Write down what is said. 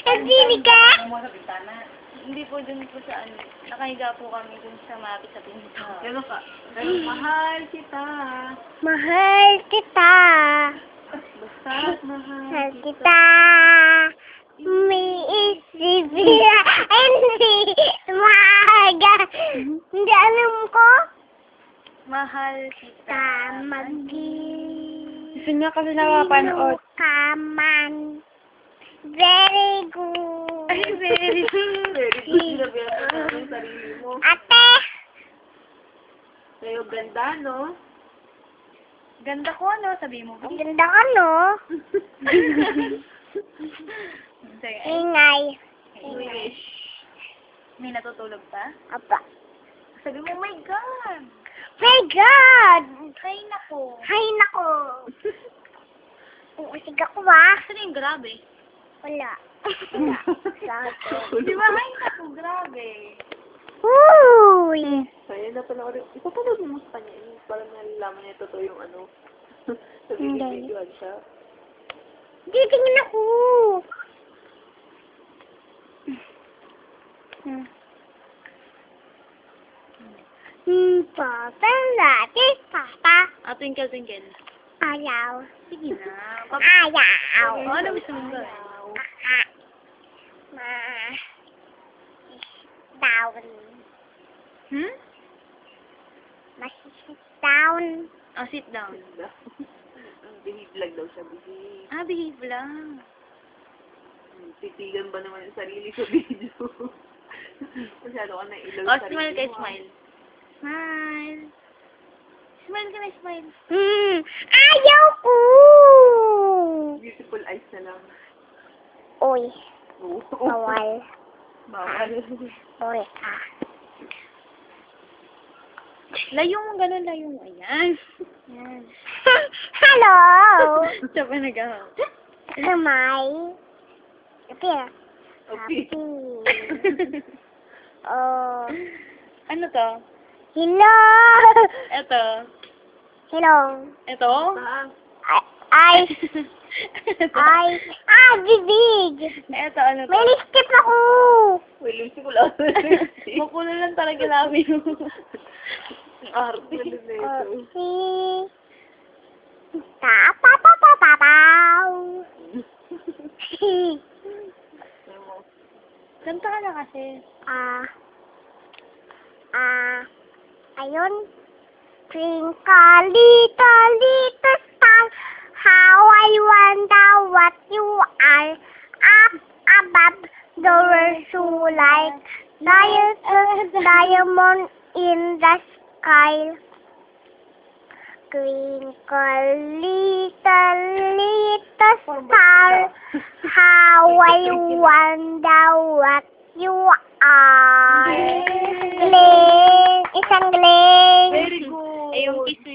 Nagsini ka? Hindi po dun po sa ano. Nakahiga po kami dun sa mapit sa pinto. Gano'n ka? Mahal kita. Mahal kita. Basta mahal Mahal kita. May isipin. Ay, hindi. Maaga. Hindi alam ko. Mahal kita. Tamagi. Gusto niya kasi napapanood. Kaman. Very good. Ay, very good. Very good. Sinabi mo yung sarili mo. Ate. Kayo ganda, no? Ganda ko, ano? Sabi mo. Ang ganda ka, no? Sige. Ingay. Wish. May natutulog pa? Apa. Sabi mo, oh my God! My God! Hay nako. Hay nako. Uusig ako, ah. Saan yung grabe? Wala. Wala. Sakit. Di ba, hay nako, grabe. Uy. Kaya na pala ulit. Ipapanood mo sa kanya. Para nalalaman niya totoo yung ano. Sa Hindi. videoan siya. Titingin ako. Papa, lati, papa. Twinkle, twinkle. Ayaw. Sige na. Ayaw. Ano gusto mong gawin? Ma. Down. Hmm? Masisit down. Oh, sit down. Behave lang daw siya. Behave. Behave lang. Titigan ba naman yung sarili sa video? Masyado ka na ilaw Oh, sa smile sarili ka, mo. smile. Smile. Smile ka na, smile. Ayaw ko. Beautiful eyes na lang. Uy. Oo. Bawal. Bawal. Uy, Layo mo, ganun, layo mo. Ayan. Ayan. Hello. Siya pa nag-ahap. Kamay. Kapir. Okay. Oh. Ano to? Hello. Eto. Hello. Eto? Saan? Ay. Ay. Bibig. Eto, ano to? May lipstick ako. William, si Kula. Makulo lang talaga labi mo. Arte na ito. Si. Ta-pa-pa-pa-pa-pow. Kanta ka na kasi. Ayun. Twinkle little little star, how I wonder what you are. Up above the world so like diamond in the sky. Twinkle little little star, how I wonder what you are. Galing! Isang galing! Very good. Eh, yung kiss mo